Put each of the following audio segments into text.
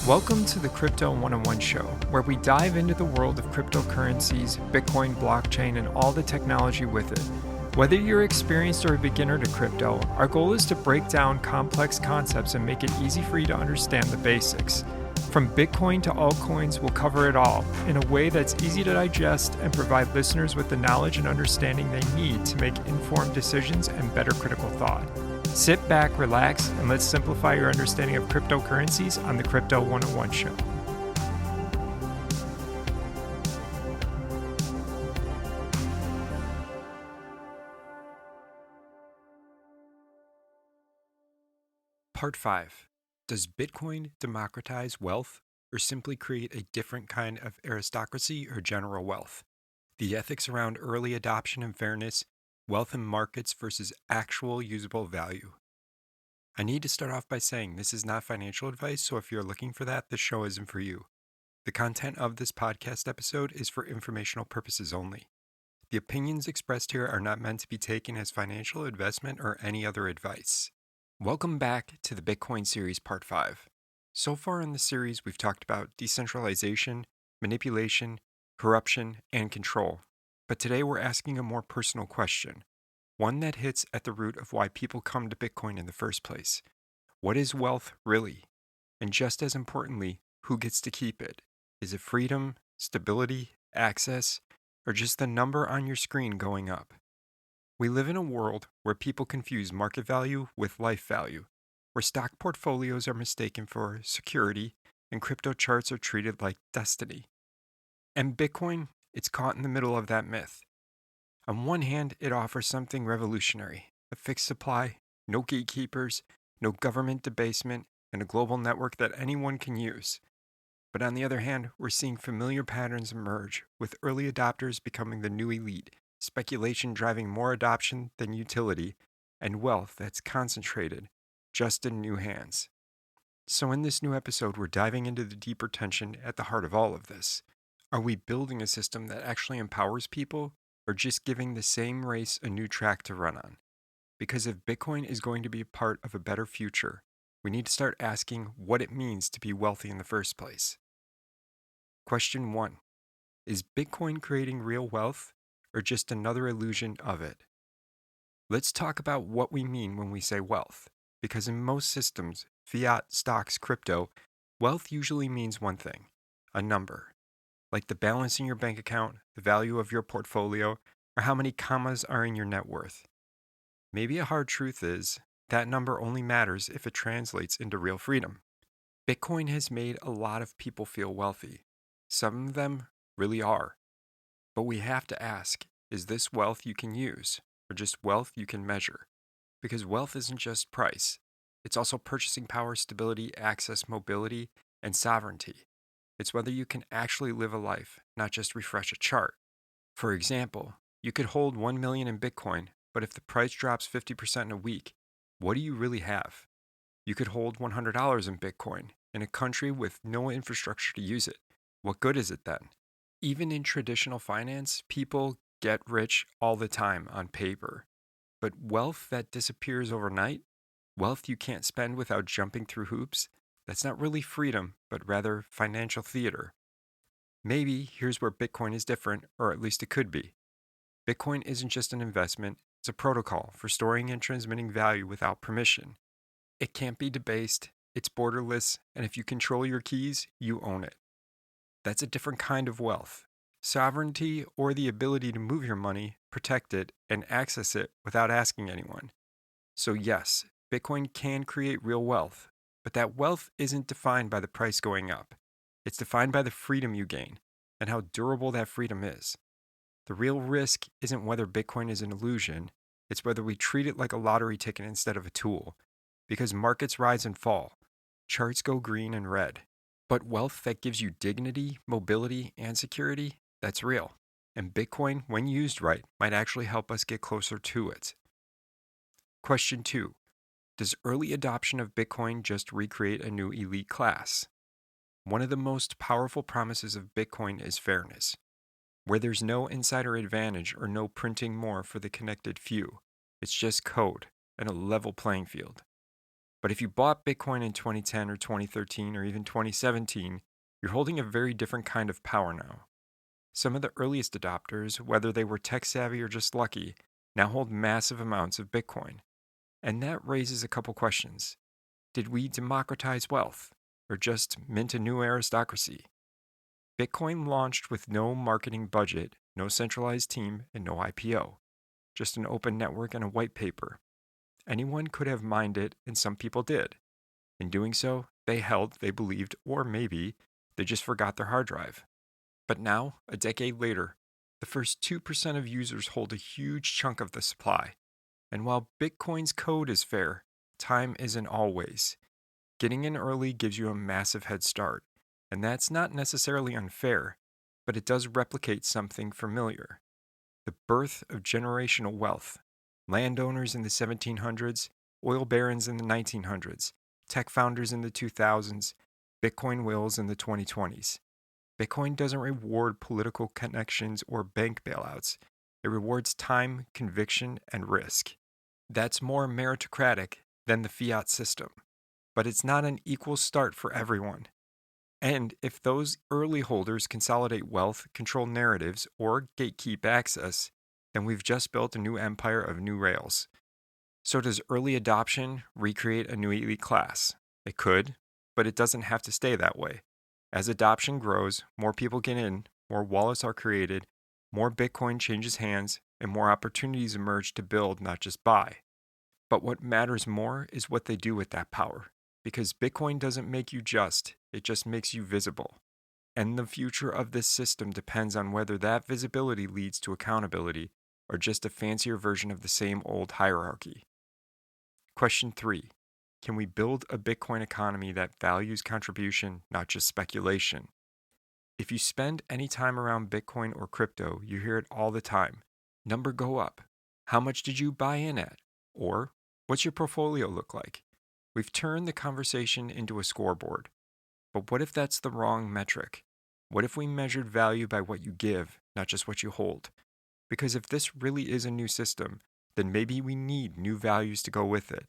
Welcome to the Crypto 101 show, where we dive into the world of cryptocurrencies, Bitcoin, blockchain, and all the technology with it. Whether you're experienced or a beginner to crypto, our goal is to break down complex concepts and make it easy for you to understand the basics. From Bitcoin to altcoins, we'll cover it all in a way that's easy to digest and provide listeners with the knowledge and understanding they need to make informed decisions and better critical thought. Sit back, relax, and let's simplify your understanding of cryptocurrencies on the Crypto 101 show. Part 5. Does Bitcoin democratize wealth or simply create a different kind of aristocracy or general wealth? The ethics around early adoption and fairness, wealth in markets versus actual usable value. I need to start off by saying this is not financial advice, so if you're looking for that, this show isn't for you. The content of this podcast episode is for informational purposes only. The opinions expressed here are not meant to be taken as financial investment or any other advice. Welcome back to the Bitcoin series part 5. So far in the series, we've talked about decentralization, manipulation, corruption, and control. But today we're asking a more personal question, one that hits at the root of why people come to Bitcoin in the first place. What is wealth really? And just as importantly, who gets to keep it? Is it freedom, stability, access, or just the number on your screen going up? We live in a world where people confuse market value with life value, where stock portfolios are mistaken for security and crypto charts are treated like destiny. And Bitcoin, it's caught in the middle of that myth. On one hand, it offers something revolutionary, a fixed supply, no gatekeepers, no government debasement, and a global network that anyone can use. But on the other hand, we're seeing familiar patterns emerge, with early adopters becoming the new elite, speculation driving more adoption than utility, and wealth that's concentrated just in new hands. So in this new episode, we're diving into the deeper tension at the heart of all of this. Are we building a system that actually empowers people, or just giving the same race a new track to run on? Because if Bitcoin is going to be a part of a better future, we need to start asking what it means to be wealthy in the first place. Question 1. Is Bitcoin creating real wealth, or just another illusion of it? Let's talk about what we mean when we say wealth, because in most systems, fiat, stocks, crypto, wealth usually means one thing, a number, like the balance in your bank account, the value of your portfolio, or how many commas are in your net worth. Maybe a hard truth is that number only matters if it translates into real freedom. Bitcoin has made a lot of people feel wealthy. Some of them really are. But we have to ask, is this wealth you can use, or just wealth you can measure? Because wealth isn't just price. It's also purchasing power, stability, access, mobility, and sovereignty. It's whether you can actually live a life, not just refresh a chart. For example, you could hold 1 million in Bitcoin, but if the price drops 50% in a week, what do you really have? You could hold $100 in Bitcoin in a country with no infrastructure to use it. What good is it then? Even in traditional finance, people get rich all the time on paper. But wealth that disappears overnight, wealth you can't spend without jumping through hoops, that's not really freedom, but rather financial theater. Maybe here's where Bitcoin is different, or at least it could be. Bitcoin isn't just an investment, it's a protocol for storing and transmitting value without permission. It can't be debased, it's borderless, and if you control your keys, you own it. That's a different kind of wealth. Sovereignty, or the ability to move your money, protect it, and access it without asking anyone. So yes, Bitcoin can create real wealth, but that wealth isn't defined by the price going up. It's defined by the freedom you gain and how durable that freedom is. The real risk isn't whether Bitcoin is an illusion, it's whether we treat it like a lottery ticket instead of a tool. Because markets rise and fall, charts go green and red. But wealth that gives you dignity, mobility, and security, that's real. And Bitcoin, when used right, might actually help us get closer to it. Question 2. Does early adoption of Bitcoin just recreate a new elite class? One of the most powerful promises of Bitcoin is fairness, where there's no insider advantage or no printing more for the connected few. It's just code and a level playing field. But if you bought Bitcoin in 2010 or 2013 or even 2017, you're holding a very different kind of power now. Some of the earliest adopters, whether they were tech savvy or just lucky, now hold massive amounts of Bitcoin. And that raises a couple questions. Did we democratize wealth or just mint a new aristocracy? Bitcoin launched with no marketing budget, no centralized team, and no IPO, just an open network and a white paper. Anyone could have mined it, and some people did. In doing so, they held, they believed, or maybe they just forgot their hard drive. But now, a decade later, the first 2% of users hold a huge chunk of the supply. And while Bitcoin's code is fair, time isn't always. Getting in early gives you a massive head start, and that's not necessarily unfair, but it does replicate something familiar: the birth of generational wealth. Landowners in the 1700s, oil barons in the 1900s, tech founders in the 2000s, Bitcoin whales in the 2020s. Bitcoin doesn't reward political connections or bank bailouts. It rewards time, conviction, and risk. That's more meritocratic than the fiat system, but it's not an equal start for everyone. And if those early holders consolidate wealth, control narratives, or gatekeep access, then we've just built a new empire of new rails. So does early adoption recreate a new elite class? It could, but it doesn't have to stay that way. As adoption grows, more people get in, more wallets are created, more Bitcoin changes hands, and more opportunities emerge to build, not just buy. But what matters more is what they do with that power. Because Bitcoin doesn't make you just, it just makes you visible. And the future of this system depends on whether that visibility leads to accountability or just a fancier version of the same old hierarchy. Question 3. Can we build a Bitcoin economy that values contribution, not just speculation? If you spend any time around Bitcoin or crypto, you hear it all the time. Number go up. How much did you buy in at? Or, what's your portfolio look like? We've turned the conversation into a scoreboard. But what if that's the wrong metric? What if we measured value by what you give, not just what you hold? Because if this really is a new system, then maybe we need new values to go with it.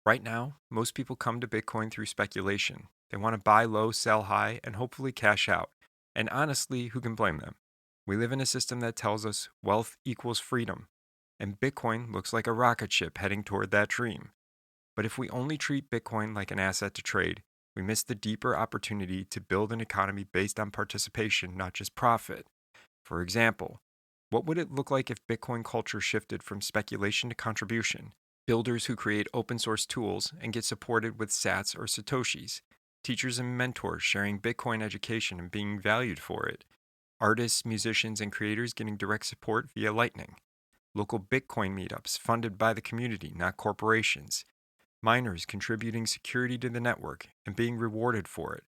Right now, most people come to Bitcoin through speculation. They want to buy low, sell high, and hopefully cash out. And honestly, who can blame them? We live in a system that tells us wealth equals freedom, and Bitcoin looks like a rocket ship heading toward that dream. But if we only treat Bitcoin like an asset to trade, we miss the deeper opportunity to build an economy based on participation, not just profit. For example, what would it look like if Bitcoin culture shifted from speculation to contribution? Builders who create open source tools and get supported with sats or satoshis. Teachers and mentors sharing Bitcoin education and being valued for it. Artists, musicians, and creators getting direct support via Lightning. Local Bitcoin meetups funded by the community, not corporations. Miners contributing security to the network and being rewarded for it.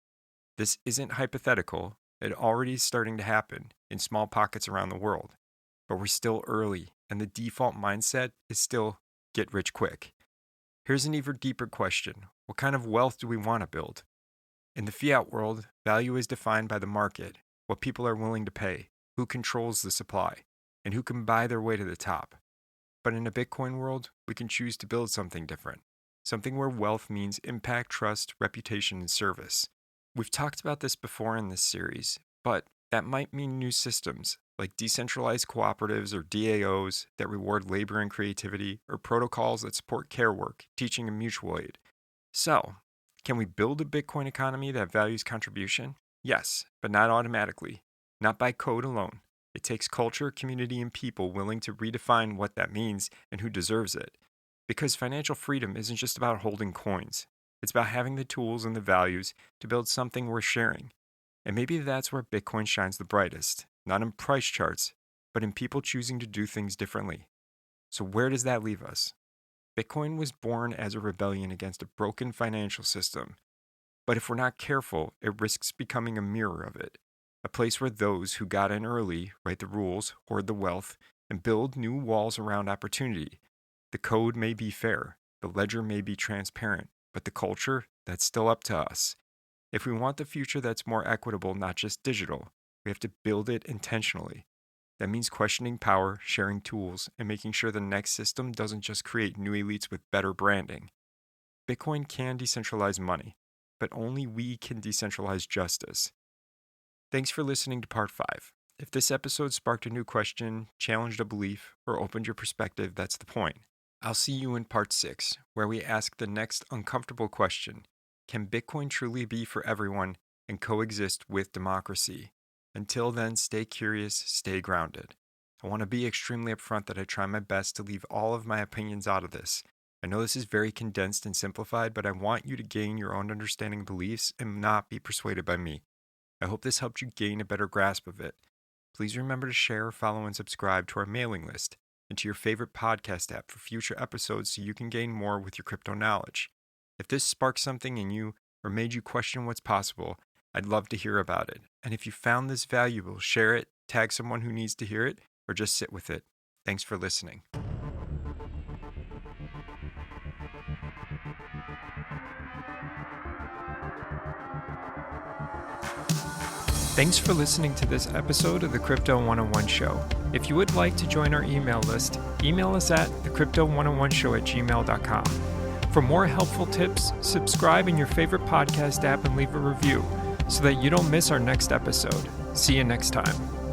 This isn't hypothetical, it already is starting to happen in small pockets around the world. But we're still early, and the default mindset is still get rich quick. Here's an even deeper question. What kind of wealth do we want to build? In the fiat world, value is defined by the market, what people are willing to pay, who controls the supply, and who can buy their way to the top. But in a Bitcoin world, we can choose to build something different. Something where wealth means impact, trust, reputation, and service. We've talked about this before in this series, but that might mean new systems, like decentralized cooperatives or DAOs that reward labor and creativity, or protocols that support care work, teaching, and mutual aid. So, can we build a Bitcoin economy that values contribution? Yes, but not automatically, not by code alone. It takes culture, community, and people willing to redefine what that means and who deserves it. Because financial freedom isn't just about holding coins. It's about having the tools and the values to build something worth sharing. And maybe that's where Bitcoin shines the brightest, not in price charts, but in people choosing to do things differently. So where does that leave us? Bitcoin was born as a rebellion against a broken financial system. But if we're not careful, it risks becoming a mirror of it. A place where those who got in early write the rules, hoard the wealth, and build new walls around opportunity. The code may be fair, the ledger may be transparent, but the culture, that's still up to us. If we want the future that's more equitable, not just digital, we have to build it intentionally. That means questioning power, sharing tools, and making sure the next system doesn't just create new elites with better branding. Bitcoin can decentralize money, but only we can decentralize justice. Thanks for listening to Part 5. If this episode sparked a new question, challenged a belief, or opened your perspective, that's the point. I'll see you in Part 6, where we ask the next uncomfortable question: can Bitcoin truly be for everyone and coexist with democracy? Until then, stay curious, stay grounded. I want to be extremely upfront that I try my best to leave all of my opinions out of this. I know this is very condensed and simplified, but I want you to gain your own understanding of beliefs and not be persuaded by me. I hope this helped you gain a better grasp of it. Please remember to share, follow, and subscribe to our mailing list and to your favorite podcast app for future episodes so you can gain more with your crypto knowledge. If this sparked something in you or made you question what's possible, I'd love to hear about it. And if you found this valuable, share it, tag someone who needs to hear it, or just sit with it. Thanks for listening. Thanks for listening to this episode of the Crypto 101 Show. If you would like to join our email list, email us at thecrypto101show@gmail.com. For more helpful tips, subscribe in your favorite podcast app and leave a review so that you don't miss our next episode. See you next time.